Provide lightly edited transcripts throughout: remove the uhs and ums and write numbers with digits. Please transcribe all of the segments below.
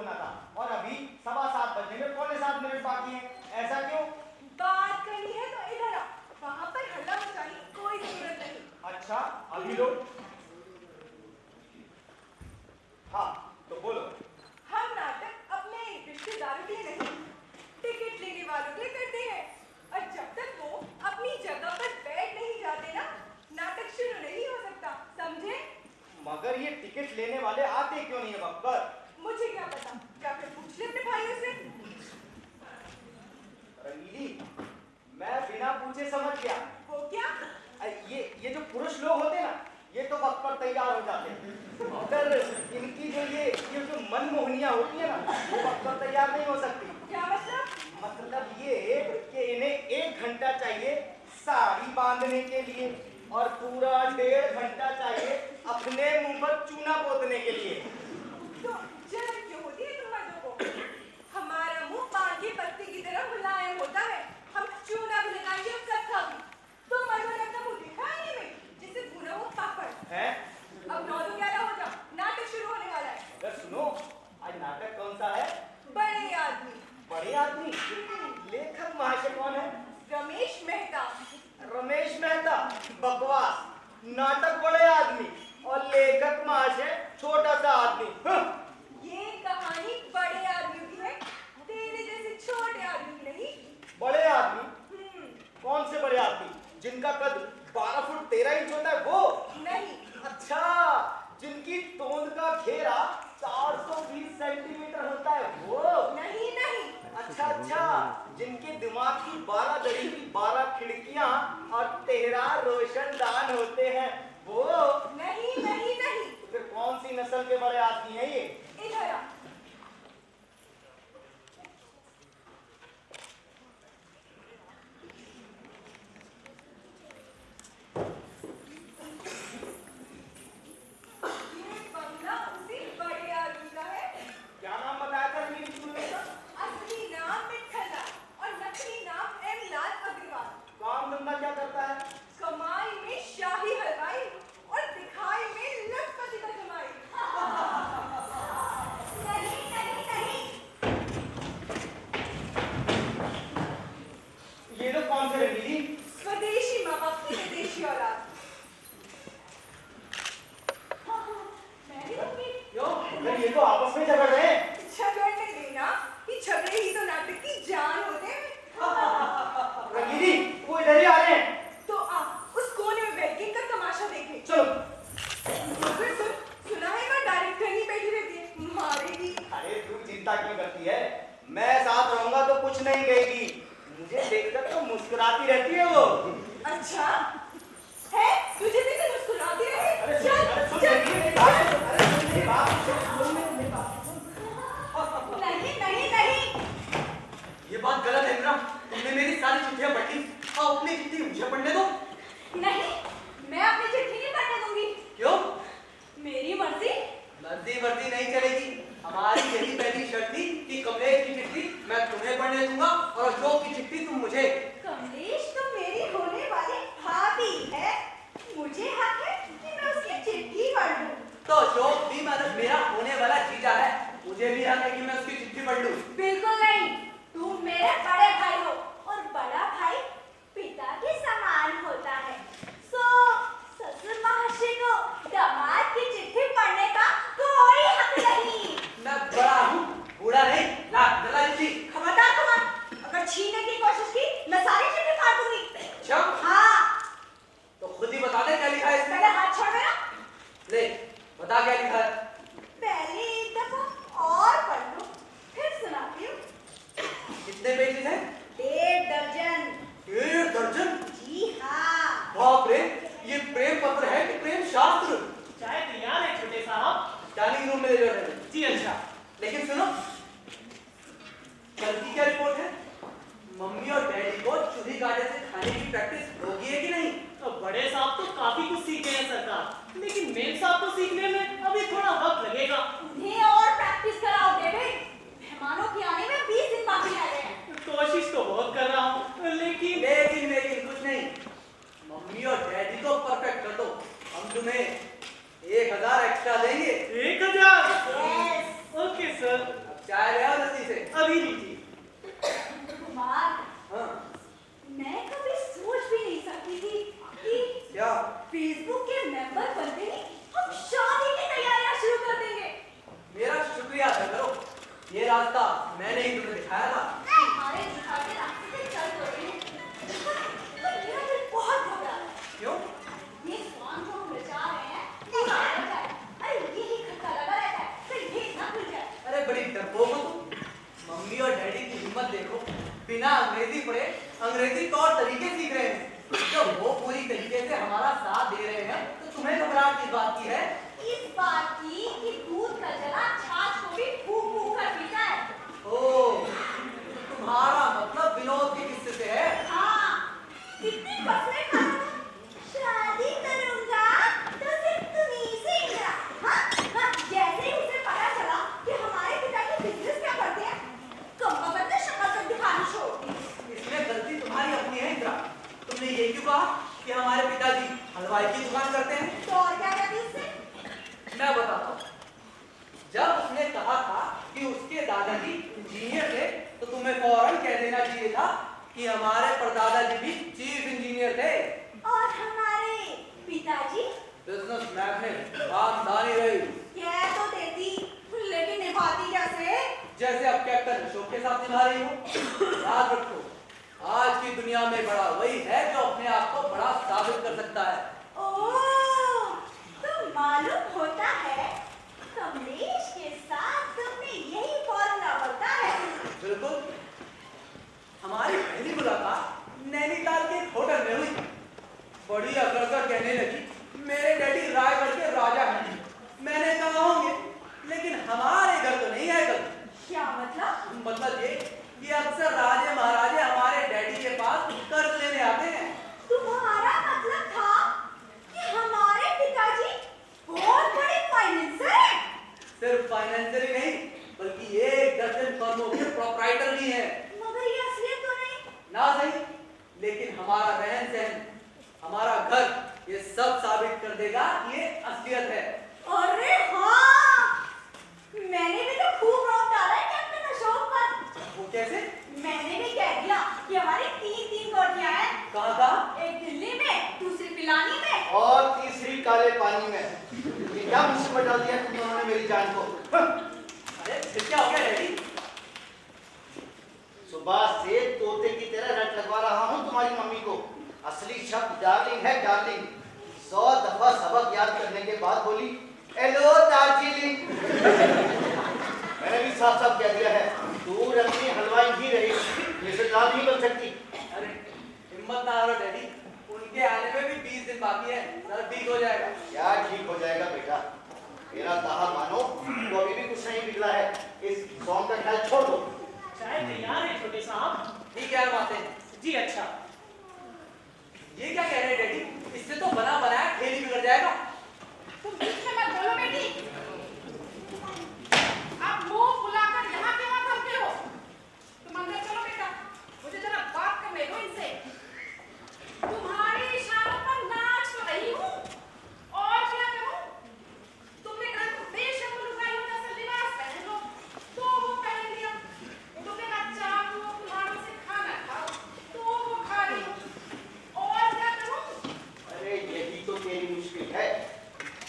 होना था और अभी 7:15 बजने में 7:15 बाकी है। ऐसा क्यों? बात करनी है तो इधर आ, वहां पर हल्ला मचाने की कोई जरूरत नहीं। अच्छा अभी लो। हाँ तो बोलो। हम नाटक अपने रिश्तेदारों के लिए नहीं, टिकट लेने वालों के लिए करते हैं और जब तक वो अपनी जगह पर बैठ नहीं जाते ना, नाटक शुरू नहीं हो सकता, समझे? मगर ये टिकट लेने वाले आते क्यों नहीं है वक्त पर? मुझे क्या पता, क्या फिर पूछ ले अपने भाइयों से। रंगीली, मैं बिना पूछे समझ गया। वो क्या? ये जो पुरुष लोग होते हैं ना, ये तो वक्त पर तैयार हो जाते हैं, मगर इनकी जो ये जो मनमोहनियां होती है ना, वो वक्त पर तैयार नहीं हो सकती। क्या मतलब? मतलब ये कि इन्हें 1 घंटा चाहिए साड़ी बांधने के लिए और पूरा 1.5 घंटा चाहिए अपने मुंह पर चूना पोतने के लिए। तो जलन क्यों होती है तुम मर्दों को? हमारा मुंह पान की पत्ती की तरह मुलायम होता है, हम चूना भी लगाएंगे और कत्था भी। तुम मर्दों ने अपना मुंह देखा है नहीं में, जिसे भुना हुआ पापड़ है। अब 9:11 हो जाओ, नाटक शुरू होने वाला है। अगर सुनो, आज नाटक कौन सा है? बड़े आदमी। बड़े आदमी? लेखक महाशय कौन है? रमेश मेहता। रमेश मेहता? बकवास। नाटक बड़े आदमी और लेखक महाशय छोटा सा आदमी। ये कहानी बड़े आदमी की है, तेरे जैसे छोटे आदमी की नहीं। बड़े आदमी? कौन से बड़े आदमी? जिनका कद 12 फुट 13 इंच होता है वो? नहीं। अच्छा, जिनकी तोंद का घेरा 420 सेंटीमीटर होता है वो? नहीं नहीं। अच्छा, जिनके दिमाग की 12 दरी की 12 खिड़कियां और 13 रोशनदान होते हैं वो? नहीं नहीं नहीं। तो फिर कौन सी नस्ल के बड़े आदमी हैं ये? इधर आ। स्वदेशी माँ बाप की विदेशी औलाद। ये तो आपस में झगड़ रहे हैं। झगड़ने देना, कि झगड़े ही तो नाटक की जान होते हैं। रंगीली, वो इधर ही आ रहे हैं। तो आ, उस कोने में बैठ के इनका तमाशा देखें। चलो। मगर सुना है वहाँ डायरेक्टर नहीं बैठी रहती है, मारेगी। अरे तू चिंता क्यों करती है? मैं साथ रहूंगा तो कुछ नहीं कहेगी। मुझे देखकर तो मुस्कुराती रहती है वो। अच्छा है, तुझे देखकर मुस्कुराती रहती है? अरे चल चल। नहीं नहीं नहीं। ये बात गलत है इंद्रा, तुमने मेरी सारी चिट्ठियां पढ़ ली, अब अपनी चिट्ठी मुझे पढ़ने दो। नहीं, मैं अपनी चिट्ठी नहीं पढ़ने दूंगी। क्यों? मेरी मर्जी। मर्जी नहीं चलेगी। हमारी यही पहली शर्त थी कि कमलेश की चिट्ठी मैं तुम्हें पढ़ने दूंगा और अशोक की चिट्ठी तुम मुझे। कमलेश तो मेरी होने वाली भाभी है, मुझे हक है कि मैं उसकी चिट्ठी पढ़ लूं। तो अशोक भी मेरा होने वाला जीजा है, मुझे भी हक है कि मैं उसकी चिट्ठी पढ़ लूं। बिल्कुल नहीं, तुम मेरे बड़े भाई हो और बड़ा भाई पिता के समान होता है। ससुर महाशय को दामाद की चिट्ठी पढ़ने का कोई हक नहीं। मैं बड़ा हूँ, बूढ़ा नहीं। ला चिट्ठी। खबरदार तुम, अगर छीनने की कोशिश की मैं सारी चिट्ठी फाड़ दूंगी। अच्छा? हाँ। तो खुद ही बता दे क्या लिखा है इसमें। पहले हाथ छोड़ मेरा। ले बता क्या लिखा है। पहले एक दफा और पढ़ लो, फिर सुनाती हूँ। कितने पेजेस हैं? 1.5 दर्जन। 1.5 दर्जन? जी हाँ। बाप रे, ये प्रेम पत्र है कि प्रेम शास्त्र? चाय तैयार है छोटे साहब। डाइनिंग रूम में ले जाओ। जी अच्छा। लेकिन सुनो, कल की क्या रिपोर्ट है? मम्मी और डैडी को चूही काटे से खाने की प्रैक्टिस होगी है कि नहीं? तो बड़े साहब तो काफी कुछ सीखे हैं सरकार, लेकिन मेम साहब तो सीखने में अभी थोड़ा फेसबुक के मेंबर बनते ही हम शादी की तैयारियां शुरू कर देंगे। मेरा शुक्रिया अदा करो, ये रास्ता मैंने ही तुम्हें दिखाया था। हमारे दिखाते रास्ते से चल तो रहे हैं, पर मेरा दिल बहुत घबरा रहा है। क्यों? ये सॉन्ग जो हम रचा रहे हैं पूरा रहता है, अरे यही खट्टा लगा रहता है, कहीं भेद ना खुल जाए। अरे बड़ी डरपोक हो तुम। मम्मी और डैडी की हिम्मत देखो, बिना अंग्रेजी पढ़े अंग्रेजी तौर तरीके सीख रहे हैं। जब वो पूरी तरीके से हमारा साथ दे रहे हैं तो तुम्हें घबराहट किस बात की है? इस बात की कि दूध का जला छाछ को भी फूंक फूंक कर पीता है। ओह, तुम्हारा मतलब विनोद के किस्से से है? हाँ, कितनी कसमें खाता हूँ। शादी करूंगा तो सिर्फ तुम्हीं से इंदिरा। हाँ, हाँ, जैसे ही उसे पता चला कि हमारे पिताजी बिजनेस क्या करते हैं, कमबख्त ने शक्ल तक दिखानी छोड़ दी। इसमें गलती तुम्हारी अपनी है इंदिरा। तुमने ये क्यों कहा कि हमारे पिताजी हलवाई की दुकान करते हैं? तो और क्या कहती उससे? मैं बताता हूँ। जब उसने कहा था कि उसके दादाजी इंजीनियर थे, तो तुम्हें फौरन कह देना चाहिए था कि हमारे परदादा जी भी चीफ इंजीनियर थे। और हमारे पिताजी? बिजनेसमैन में खानदानी रही। कह तो देती, लेकिन निभाती कैसे? जैसे अब कैप्टन अशोक के साथ निभा रही हो। याद रखो, आज की दुनिया में बड़ा वही है जो अपने आप को बड़ा साबित कर सकता है। ओह, तो मालूम होता है कमलेश के साथ तुमने यही फॉर्मूला बरता है। बिल्कुल। हमारी पहली मुलाकात नैनीताल के एक होटल में हुई। बड़ी अकड़कर कहने लगी, मेरे डैडी रायगढ़ के राजा हैं। मैंने कहा होंगे, लेकिन हमारे घर तो नहीं आए कभी। क्या मतलब? मतलब ये कि अक्सर राजे महाराजे हमारे डैडी के पास कर्ज लेने आते हैं। तुम्हारा मतलब था कि हमारे पिताजी बहुत बड़े फाइनेंसर हैं? सिर्फ फाइनेंसर ही नहीं, बल्कि एक दर्जन फर्मों के प्रोप्राइटर भी हैं। मगर ये असलियत तो नहीं। ना सही, लेकिन हमारा रहन सहन, हमारा घर, ये सब साबित कर देगा कि ये असलियत है। अरे हाँ, मैंने भी तो खूब रौब डाला है कैप्टन अशोक पर। वो कैसे? मैंने भी कह दिया कि हमारी तीन कोठियां हैं। कहाँ कहाँ? एक दिल्ली में, दूसरी पिलानी में और तीसरी काले पानी में। ये क्या मुसीबत डाल दिया तुम दोनों ने मेरी जान को? अरे फिर क्या हो गया डैडी? सुबह से तोते की तरह रट लगवा रहा हूँ तुम्हारी मम्मी को। असली शब्द डार्लिंग है, डार्लिंग। 100 दफा सबक याद करने के बाद बोली, हेलो दार्जिलिंग। मैंने भी साफ साफ कह दिया है, तू रखनी हलवाई ही रही, जैसे लाल नहीं बन सकती। अरे हिम्मत ना हारो डैडी, उनके आने में भी 20 दिन बाकी है, सब ठीक हो जाएगा। क्या ठीक हो जाएगा बेटा? मेरा कहा मानो तो अभी भी कुछ नहीं बिगड़ा है। इस सॉन्ग का ख्याल छोड़ दो। चाय तैयार है छोटे साहब। ठीक है, हम आते हैं। जी अच्छा। ये क्या कह रहे हैं डैडी? इससे तो बना बनाया खेल ही बिगड़ जाएगा। तुम बीच में मत बोलो बेटी। आप मुंह फुलाकर यहाँ क्यों थमते हो? तुम अंदर चलो बेटा, मुझे जरा बात करने दो इनसे। तुम्हारे इशारों पर नाच तो रही हूँ, और क्या करूँ? तुमने कहा तुम बेशर्म लुगाइयों जैसा लिबास पहन लो, तो वो पहन लिया। तुमने कहा चाकू और कुल्हाड़ों से खाना खाओ, तो वो खा रही हूँ। और क्या करूँ? अरे यही तो तेरी मुश्किल है।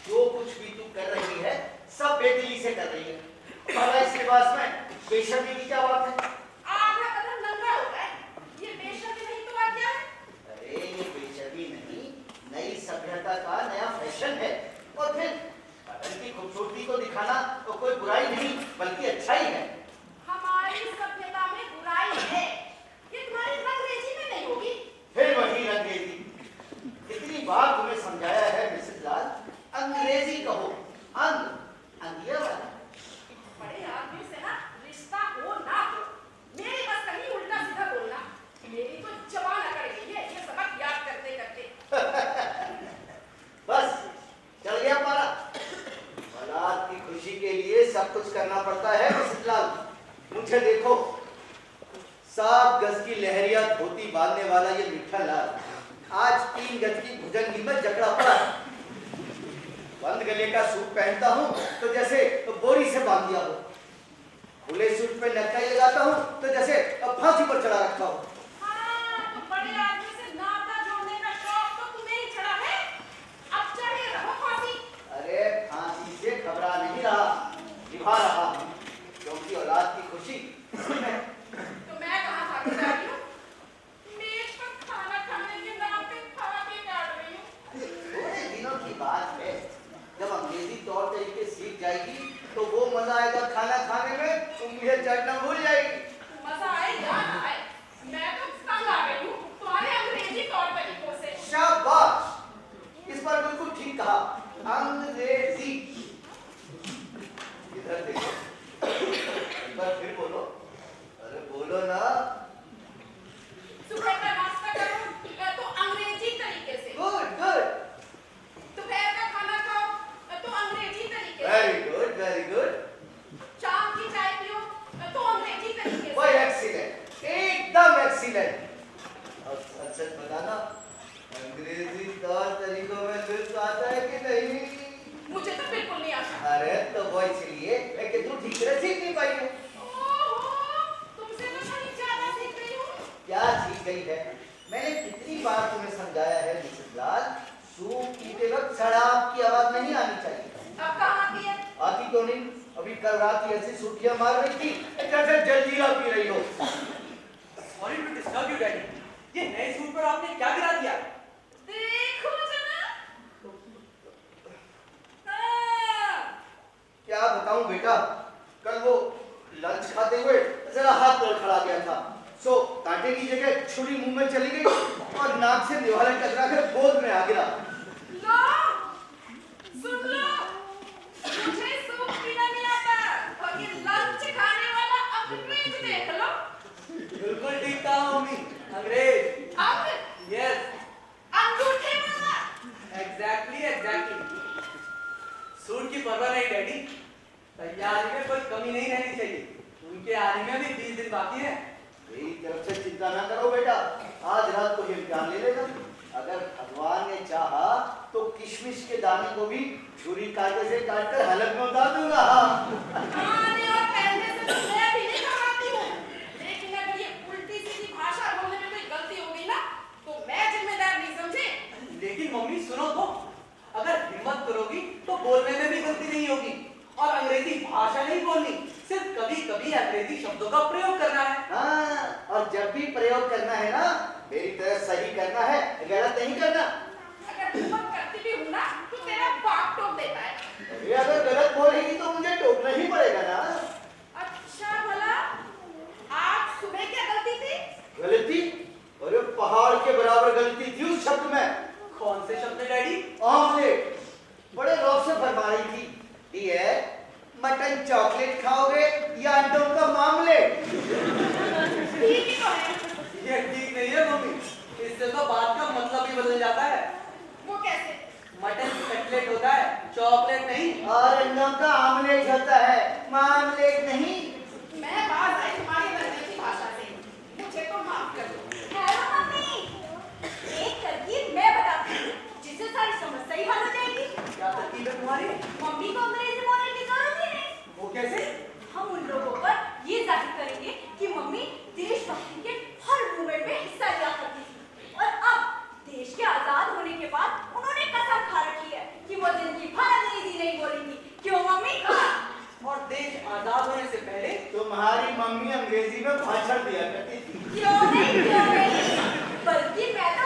जो कुछ भी तू कर रही है सब बेदिली से कर रही है। भला इस लिबास में बेशर्मी की क्या बात है? आधा कदम नंगा हो गए, ये बेशर्मी नहीं तो और क्या है? अरे ये बेशर्मी नहीं, नई सभ्यता का नया फैशन है। और फिर बदन की खूबसूरती को दिखाना तो कोई बुराई नहीं बल्कि अच्छा ही है। हमारी सभ्यता में बुराई है, ये तुम्हारी अंग्रेजी में नहीं होगी। फिर वही अंग्रेजी। कितनी बार तुम्हें समझाया है मिसेस लाल, अंग्रेजी कहो, अंगिया वाला। बड़े आदमी से ना रिश्ता हो ना हो, मेरी बस कहीं उल्टा सीधा बोलना, मेरी तो जबान अकड़ गई है ये सबक याद करते करते। बस चल गया पारा। औलाद की खुशी के लिए सब कुछ करना पड़ता है मिसेस लाल। मुझे देखो, 7 गज की लहरिया धोती बांधने वाला ये मिठा लाल आज 3 गज की भुजंगी में जकड़ा पड़ा है। बंद गले का सूट पहनता हूँ तो जैसे बोरी से बांध दिया हो। खुले सूट पे नेकटाई लगाता हूँ तो जैसे फांसी पर चढ़ा रखा हो। हाँ, तो बड़े आदमी से नाता जोड़ने का शौक तो तुम्हें ही चढ़ा है। दिनों की बात है। जब अंग्रेजी तौर तरीके सीख जाएगी तो वो मजा आएगा खाना खाने में, उंगलियां चटना भूल जाएगी। मजा आए या ना आए, मैं तो तंग आ गई हूँ तुम्हारे अंग्रेजी तौर तरीकों से। शाबाश, इस बार बिल्कुल ठीक कहा, अंग्रेजी। इधर देखो, एक बार फिर बोलो। अरे बोलो ना। सुबह का नाश्ता करो तो अंग्रेजी तरीके से, गुड गुड, दोपहर का खाना खाओ तो अंग्रेजी तरीके से, वेरी गुड वेरी गुड, शाम की चाय पियो तो अंग्रेजी तरीके वही से। एक्सीलेंट, एकदम एक्सीलेंट। अब सच सच बताना, अंग्रेजी तौर तरीकों में लुत्फ आता है कि नहीं? मुझे तो बिल्कुल नहीं आता। अरे तो वो इसलिए है कि तू ठीक तरह सीख नहीं पाई है। ओहो, तुमसे तो कहीं ज्यादा सीख रही हूँ। क्या सीख गई है? मैंने कितनी बार तुम्हें समझाया है मिसेस लाल, सूप पीते वक्त शराब की आवाज नहीं आनी चाहिए। अब कहाँ आती है? आती क्यों नहीं? अभी कल रात ही ऐसी सुर्खियां मार रही थी जैसे जलजीरा पी रही हो। Sorry to disturb you daddy, ये नए सूट पर आपने क्या गिरा दिया? देखो जना। हाँ। क्या बताऊं बेटा, कल वो लंच खाते हुए जरा हाथ पर खड़ा गया था, सो कांटे की जगह छुरी मुंह में चली गई और नाक से दीवार टकरा कर गोद में आ गिरा। लो, सुन लो, मुझे सूप पीना नहीं आता, बाकी लंच खाने वाला अंग्रेज देख लो। बिल्कुल ठीक कहा मम्मी, अंग्रेज। अंग यस, अंगूठे वाला। एग्जैक्टली। सूट की परवाह नहीं डैडी, तैयारी में कोई कमी नहीं रहनी चाहिए। उनके आने में भी 20 दिन बाकी है। मेरी तरफ से चिंता ना करो बेटा, आज रात को इम्तिहान ले लेना। अगर भगवान ने चाहा तो किशमिश के दाने को भी छुरी कांटे से काटकर हलक में उतार दूंगा। खाने और पहनने से तो मैं भी नहीं घबराती हूँ, लेकिन अगर ये उल्टी सीधी भाषा बोलने में कोई गलती हो गई ना, तो मैं जिम्मेदार नहीं समझे। लेकिन मम्मी सुनो तो, अगर हिम्मत करोगी तो बोलने में भी गलती नहीं होगी, और अंग्रेजी भाषा नहीं बोलनी, सिर्फ कभी-कभी अंग्रेजी शब्दों का प्रयोग करना है। हाँ, और जब भी प्रयोग करना है ना, मेरी तरह सही करना है, गलत नहीं करना। अगर हिम्मत करती भी हूँ ना, तो तेरा बाप टोक देता है। अरे अगर गलत बोलेगी तो मुझे टोकना ही पड़ेगा ना। अच्छा भला, आज सुबह क्या गलती थी? गलती? अरे पहाड़ के बराबर गलती थी उस शब्द में। कौन से शब्द डैडी? ऑमलेट। बड़े रौब से फरमा रही थी, डियर मटन चॉकलेट खाओगे या अंडों का मामलेट? ठीक ही तो है। ये ठीक नहीं है मम्मी, इससे तो बात का मतलब ही बदल जाता है। वो कैसे? मटन कटलेट होता है, चॉकलेट नहीं। और अंडों का आमलेट होता है, मामलेट नहीं। मैं बाज आई तुम्हारी अंग्रेजी भाषा से, मुझे तो माफ कर दो। हेलो मम्मी, एक तरकीब मैं बताती हूँ जिससे सारी समस्या ही हल हो जाएगी। क्या तरकीब है तुम्हारी? मम्मी को अंग्रेजी बोलने की जरूरत ही नहीं। वो कैसे? हम उन लोगों पर ये जाहिर करेंगे कि मम्मी देशभक्ति के हर मूवमेंट में हिस्सा लिया करती थी, और अब देश के आजाद होने के बाद उन्होंने कसम खा रखी है कि वो जिंदगी भर अंग्रेजी नहीं बोलेंगी। क्यों मम्मी? और देश आजाद होने से पहले तुम्हारी मम्मी अंग्रेजी में भाषण दिया करती थी। क्यों नहीं, बल्कि मैं तो